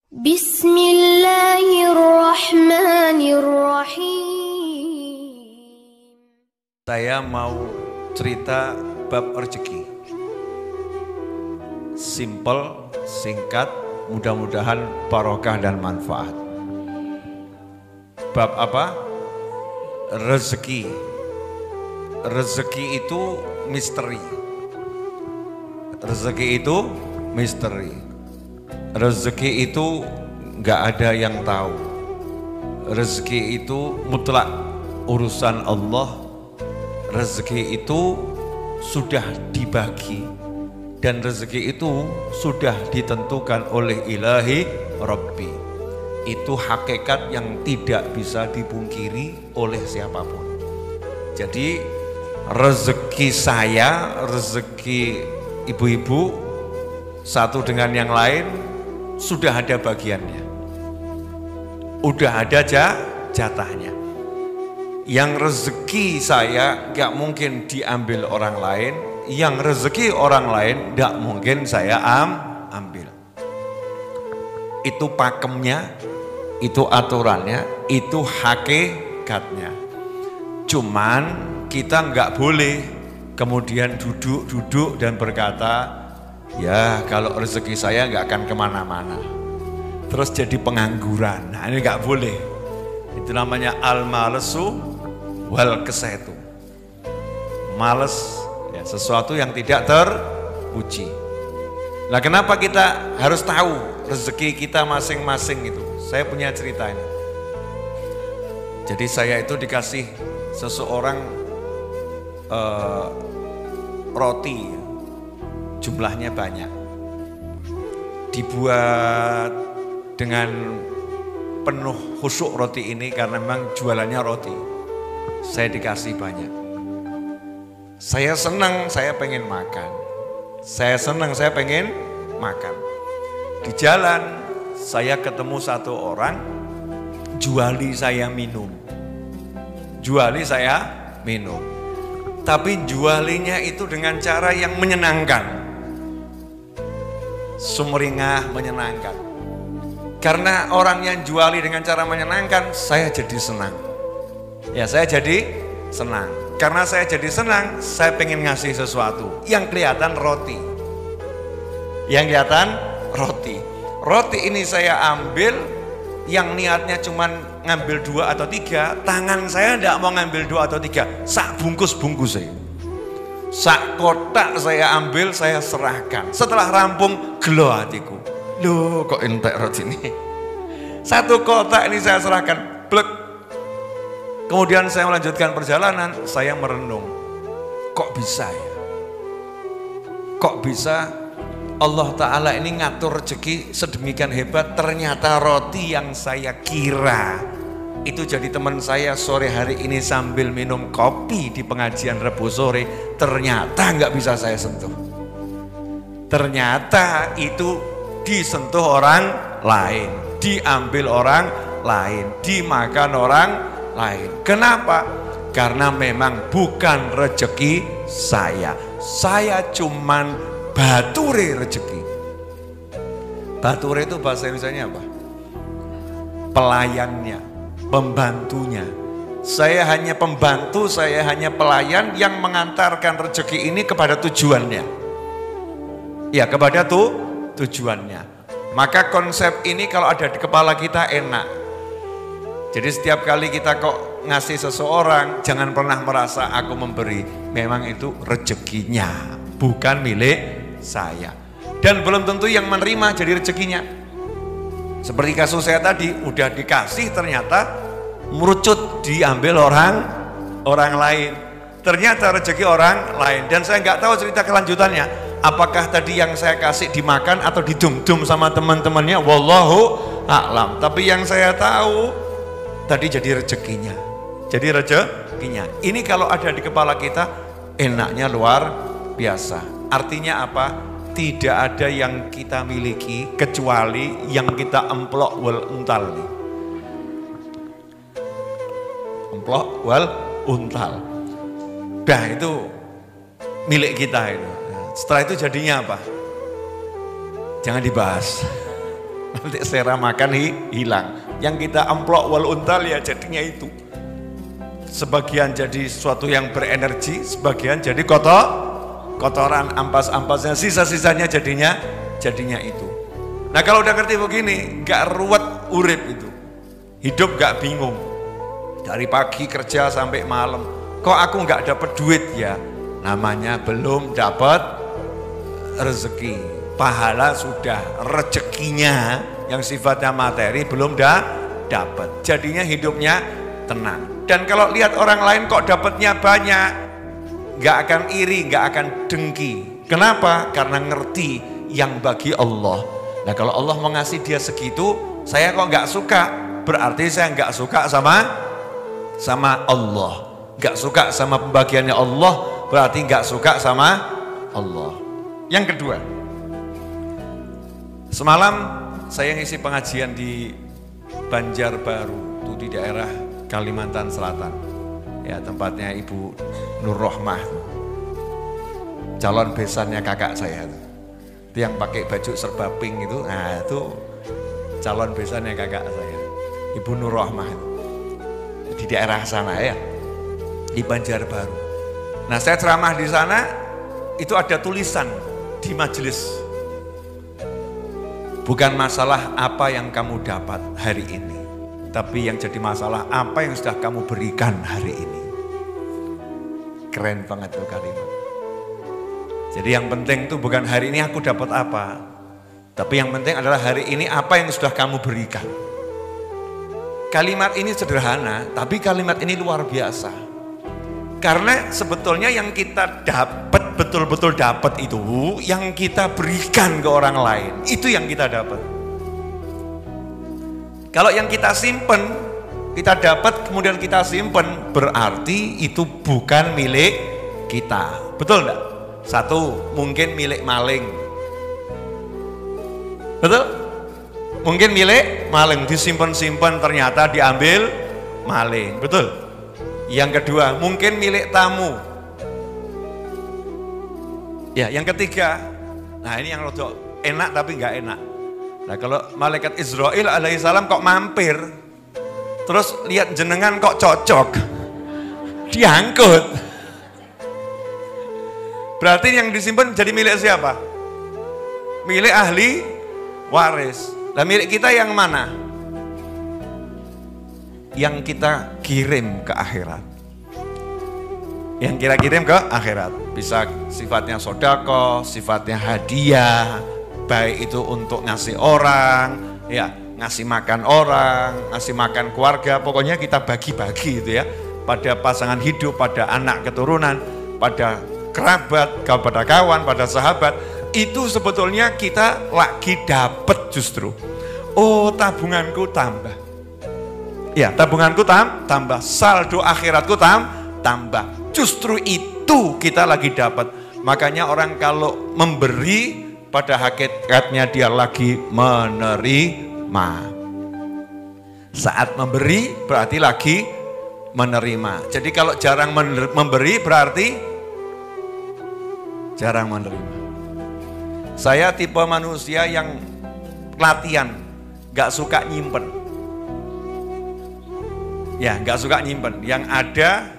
Bismillahirrahmanirrahim. Saya mau cerita bab rezeki. Simple, singkat, mudah-mudahan barokah dan manfaat. Bab apa? Rezeki. Rezeki itu misteri. Rezeki itu misteri. Rezeki itu nggak ada yang tahu. Rezeki itu mutlak urusan Allah. Rezeki itu sudah dibagi dan rezeki itu sudah ditentukan oleh Ilahi Rabbi. Itu hakikat yang tidak bisa dipungkiri oleh siapapun. Jadi rezeki saya, rezeki ibu-ibu satu dengan yang lain sudah ada bagiannya, udah ada jatahnya. Yang rezeki saya gak mungkin diambil orang lain, yang rezeki orang lain gak mungkin saya ambil. Itu pakemnya, itu aturannya, itu hakikatnya. Cuman kita gak boleh kemudian duduk dan berkata, ya kalau rezeki saya gak akan kemana-mana, terus jadi pengangguran. Nah ini gak boleh. Itu namanya al-malesu wal kesetu. Males ya, sesuatu yang tidak terpuji. Nah kenapa kita harus tahu rezeki kita masing-masing itu? Saya punya cerita ini. Jadi saya itu dikasih seseorang roti, jumlahnya banyak, dibuat dengan penuh khusyuk roti ini karena memang jualannya roti. Saya dikasih banyak. Saya senang, saya pengen makan. Saya senang, saya pengen makan. Di jalan saya ketemu satu orang, juali saya minum. Juali saya minum. Tapi jualinya itu dengan cara yang menyenangkan. Sumringah, menyenangkan. Karena orang yang juali dengan cara menyenangkan, saya jadi senang. Ya saya jadi senang. Karena saya jadi senang, saya pengen ngasih sesuatu. Yang kelihatan roti. Yang kelihatan roti. Roti ini saya ambil, yang niatnya cuman ngambil 2 atau 3, tangan saya tidak mau ngambil 2 atau 3, sak bungkus-bungkus saya. Sak kotak saya ambil, saya serahkan. Setelah rampung, gelo hatiku. Loh kok entek roti ini. Satu kotak ini saya serahkan, blek. Kemudian saya melanjutkan perjalanan, saya merenung. Kok bisa ya? Kok bisa Allah Ta'ala ini ngatur rezeki sedemikian hebat, ternyata roti yang saya kira itu jadi teman saya sore hari ini sambil minum kopi di pengajian Rebu sore, ternyata nggak bisa saya sentuh. Ternyata itu disentuh orang lain, diambil orang lain, dimakan orang lain. Kenapa? Karena memang bukan rezeki saya. Saya cuman bature rezeki. Bature itu bahasa Indonesianya apa? Pelayannya, pembantunya. Saya hanya pembantu, saya hanya pelayan yang mengantarkan rezeki ini kepada tujuannya. Ya, kepada tujuannya. Maka konsep ini kalau ada di kepala kita enak. Jadi setiap kali kita kok ngasih seseorang, jangan pernah merasa aku memberi. Memang itu rezekinya, bukan milik saya. Dan belum tentu yang menerima jadi rezekinya. Seperti kasus saya tadi, udah dikasih ternyata merucut diambil orang lain. Ternyata rezeki orang lain. Dan saya nggak tahu cerita kelanjutannya. Apakah tadi yang saya kasih dimakan atau didum-dum sama teman-temannya? Wallahu a'lam. Tapi yang saya tahu tadi jadi rezekinya. Jadi rezekinya. Ini kalau ada di kepala kita enaknya luar biasa. Artinya apa? Tidak ada yang kita miliki kecuali yang kita emplok wal untal. Emplok wal untal. Dah itu milik kita itu. Setelah itu jadinya apa? Jangan dibahas. Nanti selera makan hilang. Yang kita amplok wal untal ya jadinya itu. Sebagian jadi sesuatu yang berenergi, sebagian jadi kotoran, ampas-ampasnya, sisa-sisanya jadinya itu. Nah kalau udah ngerti begini, gak ruwet urip itu. Hidup gak bingung. Dari pagi kerja sampai malam. Kok aku gak dapet duit ya? Namanya belum dapat rezeki. Pahala sudah, rezekinya yang sifatnya materi belum dapat. Jadinya hidupnya tenang. Dan kalau lihat orang lain kok dapatnya banyak, gak akan iri, gak akan dengki. Kenapa? Karena ngerti yang bagi Allah. Nah kalau Allah mau ngasih dia segitu, saya kok gak suka, berarti saya gak suka sama Allah. Gak suka sama pembagiannya Allah, berarti gak suka sama Allah. Yang kedua, semalam saya ngisi pengajian di Banjarbaru, itu di daerah Kalimantan Selatan. Ya, tempatnya Ibu Nur Rohmah. Calon besannya kakak saya itu. Itu yang pakai baju serba pink itu. Nah, itu calon besannya kakak saya. Ibu Nur Rohmah itu. Di daerah sana ya. Di Banjarbaru. Nah, saya ceramah di sana, itu ada tulisan di majelis. Bukan masalah apa yang kamu dapat hari ini, tapi yang jadi masalah apa yang sudah kamu berikan hari ini. Keren banget tuh kalimat. Jadi yang penting tuh bukan hari ini aku dapat apa, tapi yang penting adalah hari ini apa yang sudah kamu berikan. Kalimat ini sederhana, tapi kalimat ini luar biasa. Karena sebetulnya yang kita dapat, betul-betul dapat itu, yang kita berikan ke orang lain, itu yang kita dapat. Kalau yang kita simpen, kita dapat kemudian kita simpen, berarti itu bukan milik kita. Betul enggak? Satu, mungkin milik maling. Betul? Mungkin milik maling, disimpan-simpan ternyata diambil maling. Betul? Yang kedua, mungkin milik tamu. Ya, yang ketiga, nah ini yang rodok enak tapi nggak enak. Nah kalau malaikat Israil alaihissalam kok mampir, terus lihat jenengan kok cocok, diangkut. Berarti yang disimpan jadi milik siapa? Milik ahli waris. Nah milik kita yang mana? Yang kita kirim ke akhirat. Yang kita kirim ke akhirat. Bisa sifatnya sodako, sifatnya hadiah, baik itu untuk ngasih orang, ya ngasih makan orang, ngasih makan keluarga, pokoknya kita bagi-bagi itu ya, pada pasangan hidup, pada anak keturunan, pada kerabat, pada kawan, pada sahabat, itu sebetulnya kita lagi dapat justru. Oh tabunganku tambah. Ya, tabunganku tambah, saldo akhiratku tambah. Justru itu kita lagi dapat. Makanya orang kalau memberi, pada hakikatnya dia lagi menerima. Saat memberi berarti lagi menerima. Jadi kalau jarang memberi berarti jarang menerima. Saya tipe manusia yang latihan, gak suka nyimpen. Ya, nggak suka nyimpen. Yang ada,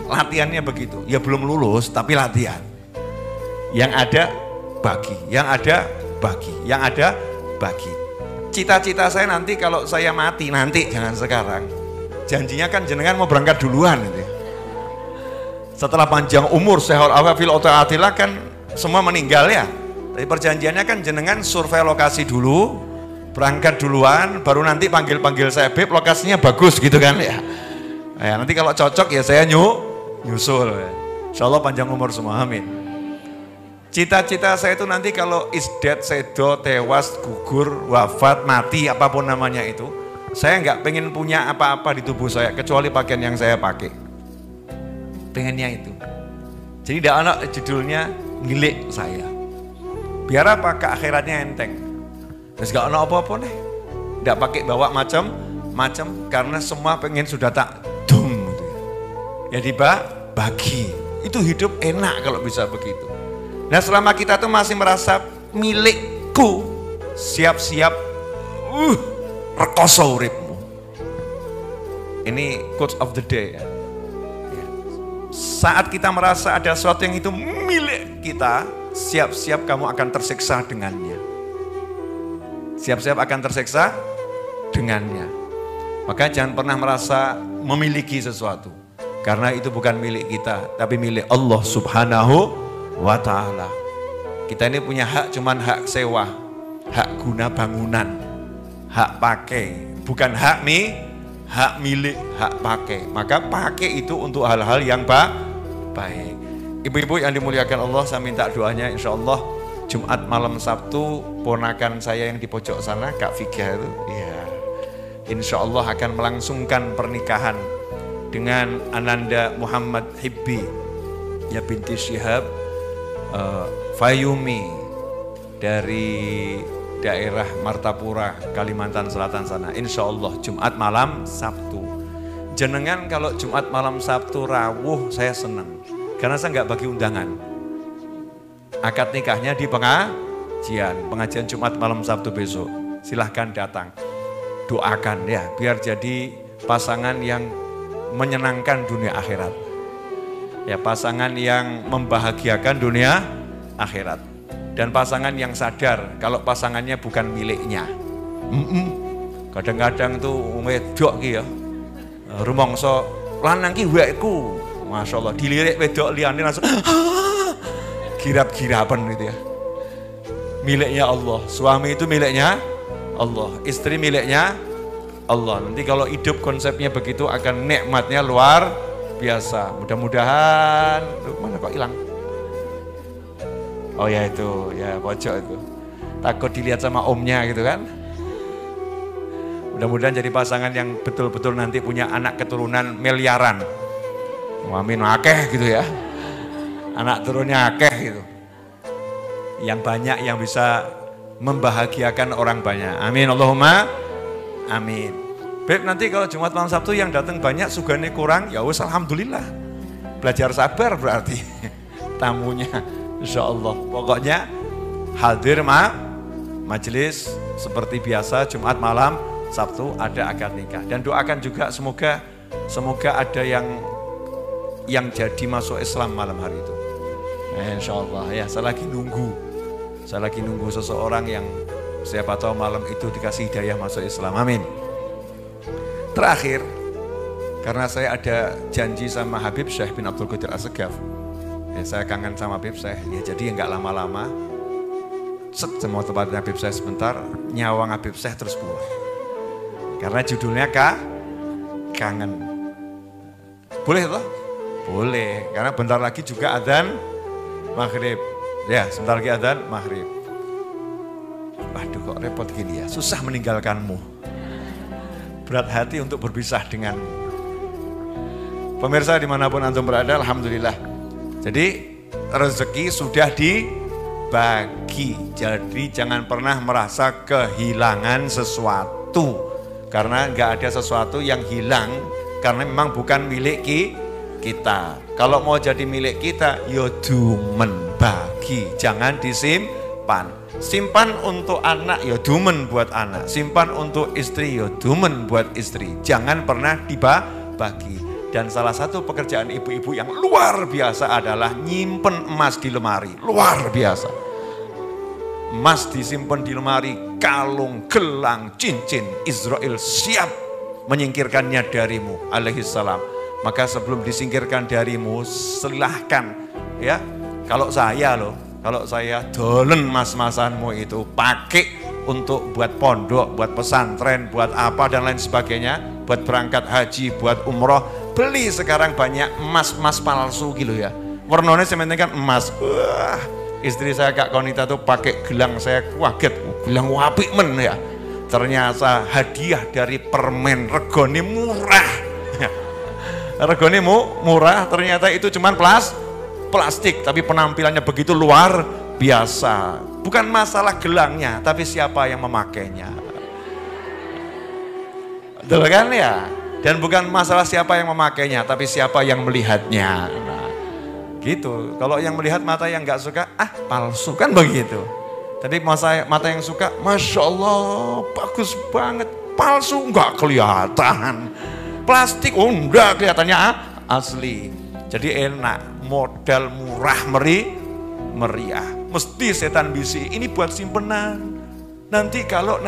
latihannya begitu. Ya belum lulus, tapi latihan. Yang ada, bagi. Yang ada, bagi. Cita-cita saya nanti kalau saya mati, nanti jangan sekarang. Janjinya kan jenengan mau berangkat duluan. Gitu. Setelah panjang umur, sehat afil otaatilah kan semua meninggal ya. Tapi perjanjiannya kan jenengan survei lokasi dulu, berangkat duluan, baru nanti panggil saya, Beb, lokasinya bagus gitu kan ya. Ya nanti kalau cocok ya saya nyusul ya. Insya Allah panjang umur semua, amin. Cita-cita saya itu nanti kalau is dead, sedo, tewas, gugur, wafat, mati, apapun namanya itu, saya nggak pengen punya apa-apa di tubuh saya kecuali pakaian yang saya pakai. Pengennya itu. Jadi tidak ada judulnya milik saya. Biar apa? Ke akhiratnya enteng. Terus gak ada apa-apa nih, gak pakai bawa macam-macam karena semua pengen sudah tak dum gitu ya. Ya dibagi, itu hidup enak kalau bisa begitu. Nah selama kita tuh masih merasa milik milikku, siap-siap rekoso uripmu. Ini quote of the day ya. Saat kita merasa ada sesuatu yang itu milik kita, siap-siap kamu akan tersiksa dengannya. Siap-siap akan tersiksa dengannya. Maka jangan pernah merasa memiliki sesuatu. Karena itu bukan milik kita, tapi milik Allah Subhanahu wa ta'ala. Kita ini punya hak, cuman hak sewa, hak guna bangunan, hak pakai. Bukan hak milik, hak pakai. Maka pakai itu untuk hal-hal yang baik. Ibu-ibu yang dimuliakan Allah, saya minta doanya insya Allah Jumat malam Sabtu, ponakan saya yang di pojok sana, Kak Figa itu, ya, insya Allah akan melangsungkan pernikahan dengan Ananda Muhammad Hibbi ya binti Syihab Fayumi dari daerah Martapura, Kalimantan Selatan sana. Insya Allah Jumat malam Sabtu. Jenengan kalau Jumat malam Sabtu rawuh, saya senang karena saya nggak bagi undangan. Akad nikahnya di pengajian Jumat malam Sabtu besok. Silahkan datang, doakan ya biar jadi pasangan yang menyenangkan dunia akhirat. Ya, pasangan yang membahagiakan dunia akhirat. Dan pasangan yang sadar kalau pasangannya bukan miliknya. Kadang-kadang tuh wedok ki ya. Rumangsa lanang ki wekku. Masyaallah dilirik wedok liyane langsung girap-girapan gitu ya. Miliknya Allah, suami itu miliknya Allah, istri miliknya Allah. Nanti kalau hidup konsepnya begitu akan nikmatnya luar biasa. Mudah-mudahan, mana kok hilang? Oh ya itu, ya pojok itu. Takut dilihat sama omnya gitu kan. Mudah-mudahan jadi pasangan yang betul-betul nanti punya anak keturunan miliaran. Amin akeh gitu ya. Anak turunnya akeh gitu. Yang banyak yang bisa membahagiakan orang banyak. Amin Allahumma amin. Beb, nanti kalau Jumat malam Sabtu yang datang banyak, sugane kurang, ya wis alhamdulillah. Belajar sabar berarti tamunya, insya Allah. Pokoknya hadir majelis seperti biasa Jumat malam Sabtu ada akad nikah. Dan doakan juga semoga ada yang jadi masuk Islam malam hari itu. Insya Allah ya, saya lagi nunggu seseorang yang siapa tahu malam itu dikasih hidayah masuk Islam. Amin. Terakhir, karena saya ada janji sama Habib Syekh bin Abdul Qadir As-Segaf. Ya, saya kangen sama Habib Syekh. Ya, jadi nggak lama-lama. Semua tempatnya Habib Syekh sebentar, nyawang Habib Syekh terus buah. Karena judulnya kangen. Boleh toh? Boleh. Karena bentar lagi juga adzan maghrib. Ya, sebentar lagi adzan maghrib. Waduh kok repot gini ya, susah meninggalkanmu. Berat hati untuk berpisah denganmu. Pemirsa dimanapun antum berada, alhamdulillah. Jadi rezeki sudah dibagi. Jadi jangan pernah merasa kehilangan sesuatu. Karena nggak ada sesuatu yang hilang, karena memang bukan milik kita. Kalau mau jadi milik kita, ya dumen bagi, jangan disimpan. Simpan untuk anak, ya dumen buat anak. Simpan untuk istri, ya dumen buat istri. Jangan pernah dibagi. Dan salah satu pekerjaan ibu-ibu yang luar biasa adalah nyimpen emas di lemari. Luar biasa. Emas disimpan di lemari, kalung, gelang, cincin. Israel siap menyingkirkannya darimu, alaihi salam. Maka sebelum disingkirkan darimu, silahkan ya. Kalau saya dolen mas-masanmu itu pakai untuk buat pondok, buat pesantren, buat apa dan lain sebagainya, buat berangkat haji, buat umroh. Beli sekarang banyak emas-emas palsu gitu ya. Warnanya sementing kan emas. Wah, istri saya Kak Konita tuh pakai gelang, saya kaget. Gelang apik men ya. Ternyata hadiah dari permen, regone murah. Regone murah, ternyata itu cuman plastik, tapi penampilannya begitu luar biasa. Bukan masalah gelangnya, tapi siapa yang memakainya. Betul kan ya? Dan bukan masalah siapa yang memakainya, tapi siapa yang melihatnya. Nah, gitu. Kalau yang melihat mata yang nggak suka, palsu kan begitu. Jadi mata yang suka, Masya Allah, bagus banget. Palsu nggak kelihatan. Plastik, oh enggak, kelihatannya asli. Jadi enak, modal murah meriah. Mesti setan bisi, ini buat simpenan. Nanti kalau.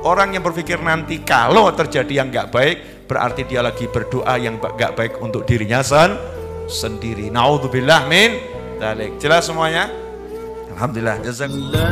Orang yang berpikir nanti kalau terjadi yang nggak baik, berarti dia lagi berdoa yang nggak baik untuk dirinya sendiri. Naudzubillah min dzalik. Jelas semuanya? Alhamdulillah. Jazakallah.